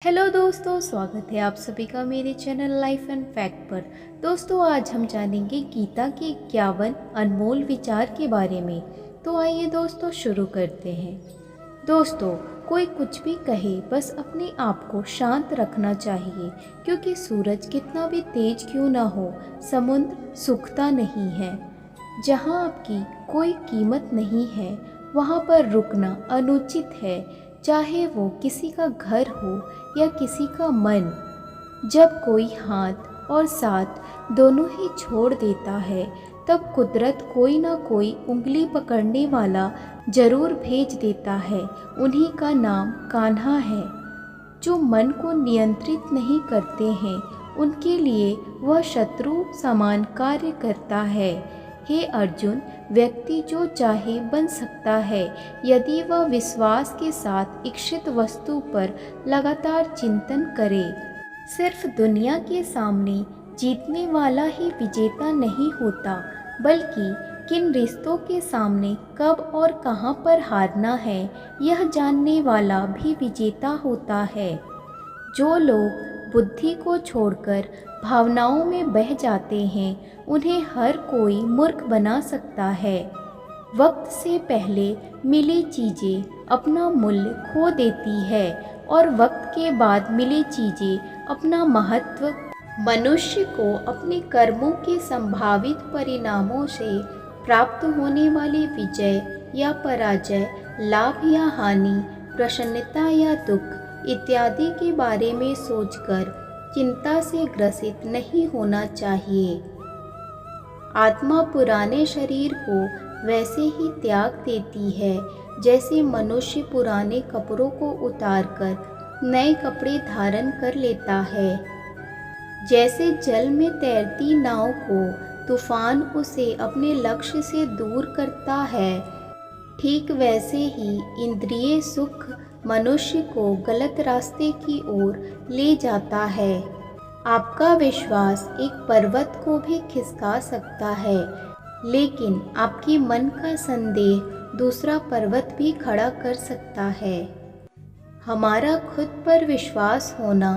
Hello दोस्तों, स्वागत है आप सभी का मेरे चैनल लाइफ एंड फैक्ट पर। दोस्तों, आज हम जानेंगे गीता के 51 अनमोल विचार के बारे में। तो आइए दोस्तों शुरू करते हैं। दोस्तों, कोई कुछ भी कहे, बस अपने आप को शांत रखना चाहिए, क्योंकि सूरज कितना भी तेज क्यों ना हो, समुद्र सूखता नहीं है। जहाँ आपकी कोई कीमत नहीं है, वहाँ पर रुकना अनुचित है, चाहे वो किसी का घर हो या किसी का मन। जब कोई हाथ और साथ दोनों ही छोड़ देता है, तब कुदरत कोई ना कोई उंगली पकड़ने वाला जरूर भेज देता है। उन्हीं का नाम कान्हा है। जो मन को नियंत्रित नहीं करते हैं, उनके लिए वह शत्रु समान कार्य करता है। हे अर्जुन, व्यक्ति जो चाहे बन सकता है, यदि वह विश्वास के साथ इच्छित वस्तु पर लगातार चिंतन करे। सिर्फ दुनिया के सामने जीतने वाला ही विजेता नहीं होता, बल्कि किन रिश्तों के सामने कब और कहां पर हारना है, यह जानने वाला भी विजेता होता है। जो लोग बुद्धि को छोड़कर भावनाओं में बह जाते हैं, उन्हें हर कोई मूर्ख बना सकता है। वक्त से पहले मिली चीज़ें अपना मूल्य खो देती है, और वक्त के बाद मिली चीज़ें अपना महत्व। मनुष्य को अपने कर्मों के संभावित परिणामों से प्राप्त होने वाली विजय या पराजय, लाभ या हानि, प्रसन्नता या दुख इत्यादि के बारे में सोचकर चिंता से ग्रसित नहीं होना चाहिए। आत्मा पुराने शरीर को वैसे ही त्याग देती है, जैसे मनुष्य पुराने कपड़ों को उतारकर नए कपड़े धारण कर लेता है। जैसे जल में तैरती नाव को तूफान उसे अपने लक्ष्य से दूर करता है, ठीक वैसे ही इंद्रिय सुख मनुष्य को गलत रास्ते की ओर ले जाता है। आपका विश्वास एक पर्वत को भी खिसका सकता है, लेकिन आपके मन का संदेह दूसरा पर्वत भी खड़ा कर सकता है। हमारा खुद पर विश्वास होना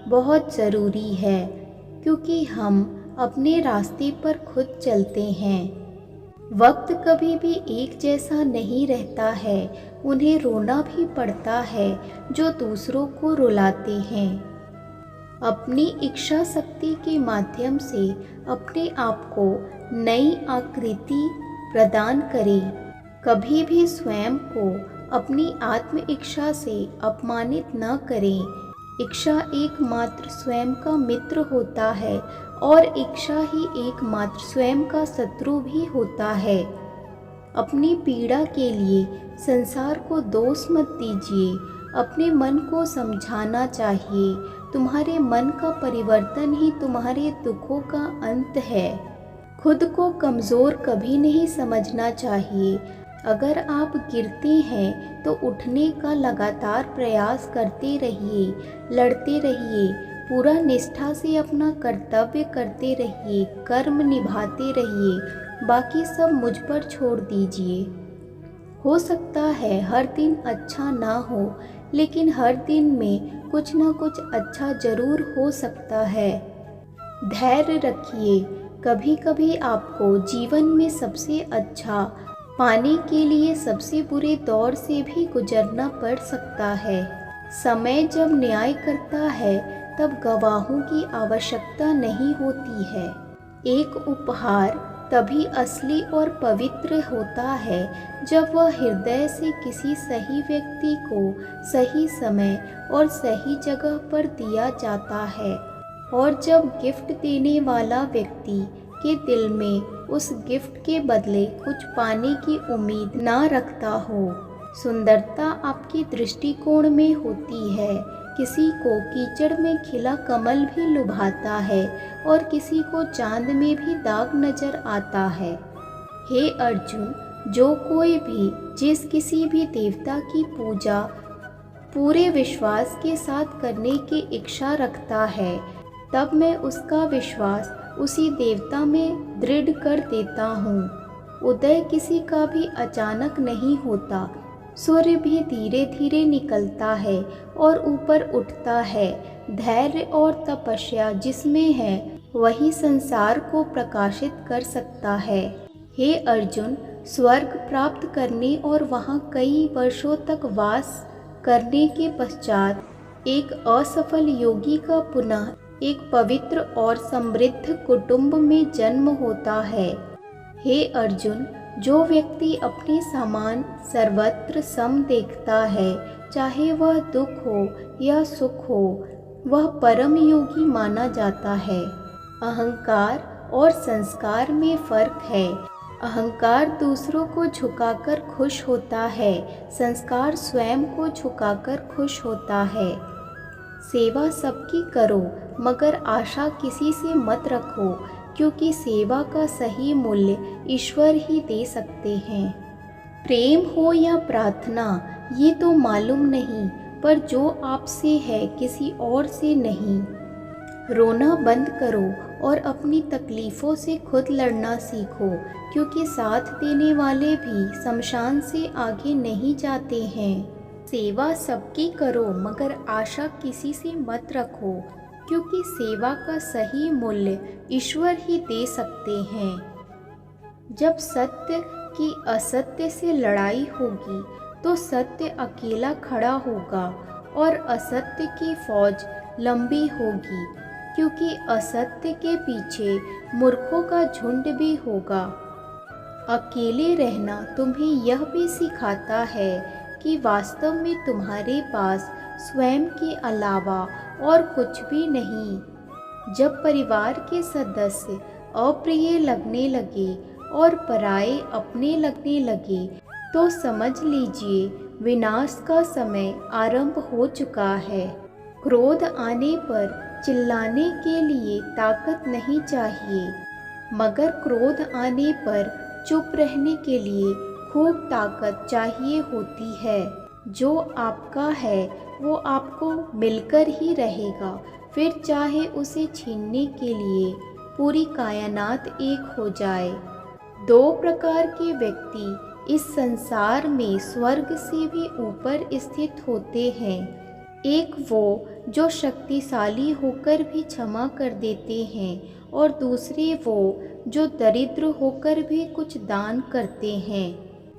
बहुत ज़रूरी है, क्योंकि हम अपने रास्ते पर खुद चलते हैं। वक्त कभी भी एक जैसा नहीं रहता है। उन्हें रोना भी पड़ता है जो दूसरों को रुलाते हैं। अपनी इच्छा शक्ति के माध्यम से अपने आप को नई आकृति प्रदान करें। कभी भी स्वयं को अपनी आत्म इच्छा से अपमानित न करें। इच्छा एकमात्र स्वयं का मित्र होता है, और इच्छा ही एकमात्र स्वयं का शत्रु भी होता है। अपनी पीड़ा के लिए संसार को दोष मत दीजिए। अपने मन को समझाना चाहिए। तुम्हारे मन का परिवर्तन ही तुम्हारे दुखों का अंत है। खुद को कमज़ोर कभी नहीं समझना चाहिए। अगर आप गिरते हैं तो उठने का लगातार प्रयास करते रहिए, लड़ते रहिए, पूरा निष्ठा से अपना कर्तव्य करते रहिए, कर्म निभाते रहिए, बाकी सब मुझ पर छोड़ दीजिए। हो सकता है हर दिन अच्छा ना हो, लेकिन हर दिन में कुछ ना कुछ अच्छा जरूर हो सकता है। धैर्य रखिए। कभी कभी आपको जीवन में सबसे अच्छा पाने के लिए सबसे बुरे दौर से भी गुजरना पड़ सकता है। समय जब न्याय करता है, तब गवाहों की आवश्यकता नहीं होती है। एक उपहार तभी असली और पवित्र होता है जब वह हृदय से किसी सही व्यक्ति को सही समय और सही जगह पर दिया जाता है, और जब गिफ्ट देने वाला व्यक्ति के दिल में उस गिफ्ट के बदले कुछ पाने की उम्मीद ना रखता हो। सुंदरता आपके दृष्टिकोण में होती है। किसी को कीचड़ में खिला कमल भी लुभाता है, और किसी को चांद में भी दाग नजर आता है। हे अर्जुन, जो कोई भी जिस किसी भी देवता की पूजा पूरे विश्वास के साथ करने की इच्छा रखता है, तब मैं उसका विश्वास उसी देवता में दृढ़ कर देता हूँ। उदय किसी का भी अचानक नहीं होता, सूर्य भी धीरे धीरे निकलता है और ऊपर उठता है। धैर्य और तपस्या जिसमें है वही संसार को प्रकाशित कर सकता है। हे अर्जुन, स्वर्ग प्राप्त करने और वहाँ कई वर्षों तक वास करने के पश्चात एक असफल योगी का पुनः एक पवित्र और समृद्ध कुटुंब में जन्म होता है। हे अर्जुन, जो व्यक्ति अपने समान सर्वत्र सम देखता है, चाहे वह दुख हो या सुख हो, वह परम योगी माना जाता है। अहंकार और संस्कार में फर्क है। अहंकार दूसरों को झुकाकर खुश होता है, संस्कार स्वयं को झुकाकर खुश होता है। सेवा सबकी करो, मगर आशा किसी से मत रखो, क्योंकि सेवा का सही मूल्य ईश्वर ही दे सकते हैं। प्रेम हो या प्रार्थना ये तो मालूम नहीं, पर जो आपसे है किसी और से नहीं। रोना बंद करो और अपनी तकलीफ़ों से खुद लड़ना सीखो, क्योंकि साथ देने वाले भी शमशान से आगे नहीं जाते हैं। सेवा सबकी करो, मगर आशा किसी से मत रखो, क्योंकि सेवा का सही मूल्य ईश्वर ही दे सकते हैं। जब सत्य की असत्य से लड़ाई होगी तो सत्य अकेला खड़ा होगा और असत्य की फौज लंबी होगी, क्योंकि असत्य के पीछे मूर्खों का झुंड भी होगा। अकेले रहना तुम्हें यह भी सिखाता है कि वास्तव में तुम्हारे पास स्वयं के अलावा और कुछ भी नहीं। जब परिवार के सदस्य अप्रिय लगने लगे और पराये अपने लगने लगे, तो समझ लीजिए विनाश का समय आरंभ हो चुका है। क्रोध आने पर चिल्लाने के लिए ताकत नहीं चाहिए, मगर क्रोध आने पर चुप रहने के लिए खूब ताकत चाहिए होती है। जो आपका है वो आपको मिलकर ही रहेगा, फिर चाहे उसे छीनने के लिए पूरी कायनात एक हो जाए। दो प्रकार के व्यक्ति इस संसार में स्वर्ग से भी ऊपर स्थित होते हैं। एक वो जो शक्तिशाली होकर भी क्षमा कर देते हैं, और दूसरे वो जो दरिद्र होकर भी कुछ दान करते हैं।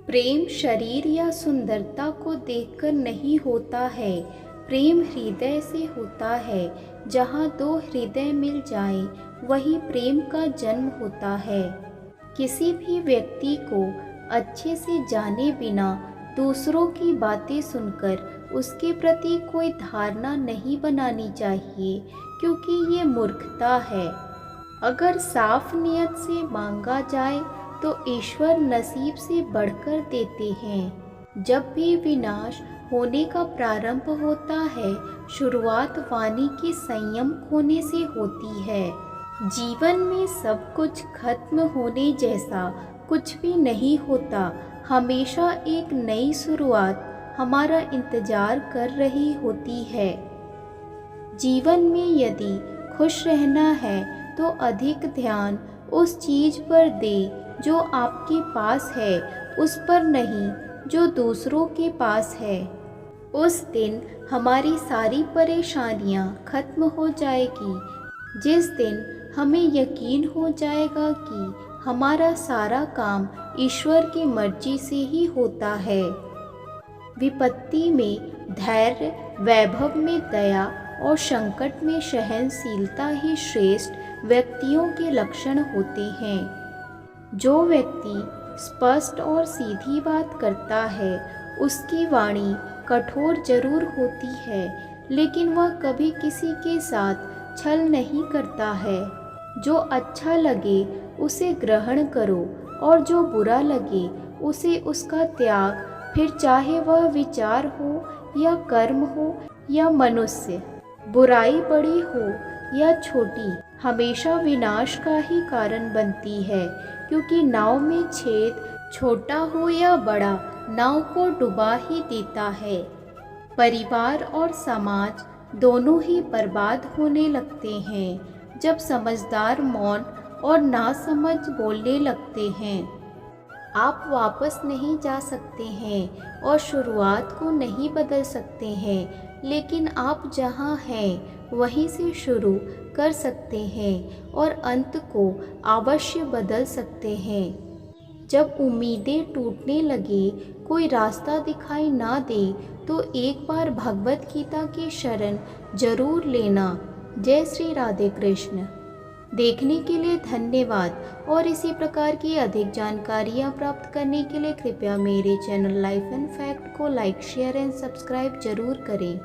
प्रेम शरीर या सुंदरता को देखकर नहीं होता है, प्रेम हृदय से होता है। जहाँ दो हृदय मिल जाएं, वही प्रेम का जन्म होता है। किसी भी व्यक्ति को अच्छे से जाने बिना दूसरों की बातें सुनकर उसके प्रति कोई धारणा नहीं बनानी चाहिए, क्योंकि ये मूर्खता है। अगर साफ नियत से मांगा जाए तो ईश्वर नसीब से बढ़कर देते हैं। जब भी विनाश होने का प्रारंभ होता है, शुरुआत वाणी के संयम खोने से होती है। जीवन में सब कुछ खत्म होने जैसा कुछ भी नहीं होता। हमेशा एक नई शुरुआत हमारा इंतजार कर रही होती है। जीवन में यदि खुश रहना है तो अधिक ध्यान उस चीज़ पर दे जो आपके पास है, उस पर नहीं जो दूसरों के पास है। उस दिन हमारी सारी परेशानियां खत्म हो जाएगी, जिस दिन हमें यकीन हो जाएगा कि हमारा सारा काम ईश्वर की मर्जी से ही होता है। विपत्ति में धैर्य, वैभव में दया और संकट में सहनशीलता ही श्रेष्ठ व्यक्तियों के लक्षण होते हैं। जो व्यक्ति स्पष्ट और सीधी बात करता है, उसकी वाणी कठोर जरूर होती है, लेकिन वह कभी किसी के साथ छल नहीं करता है। जो अच्छा लगे उसे ग्रहण करो, और जो बुरा लगे उसे उसका त्याग, फिर चाहे वह विचार हो या कर्म हो या मनुष्य। बुराई बड़ी हो या छोटी, हमेशा विनाश का ही कारण बनती है, क्योंकि नाव में छेद छोटा हो या बड़ा, नाव को डुबा ही देता है। परिवार और समाज दोनों ही बर्बाद होने लगते हैं जब समझदार मौन और नासमझ बोलने लगते हैं। आप वापस नहीं जा सकते हैं और शुरुआत को नहीं बदल सकते हैं, लेकिन आप जहां हैं वहीं से शुरू कर सकते हैं और अंत को अवश्य बदल सकते हैं। जब उम्मीदें टूटने लगे, कोई रास्ता दिखाई ना दे, तो एक बार भगवत गीता की शरण जरूर लेना। जय श्री राधे कृष्ण। देखने के लिए धन्यवाद और इसी प्रकार की अधिक जानकारियाँ प्राप्त करने के लिए कृपया मेरे चैनल लाइफ एंड फैक्ट को लाइक, शेयर एंड सब्सक्राइब जरूर करें।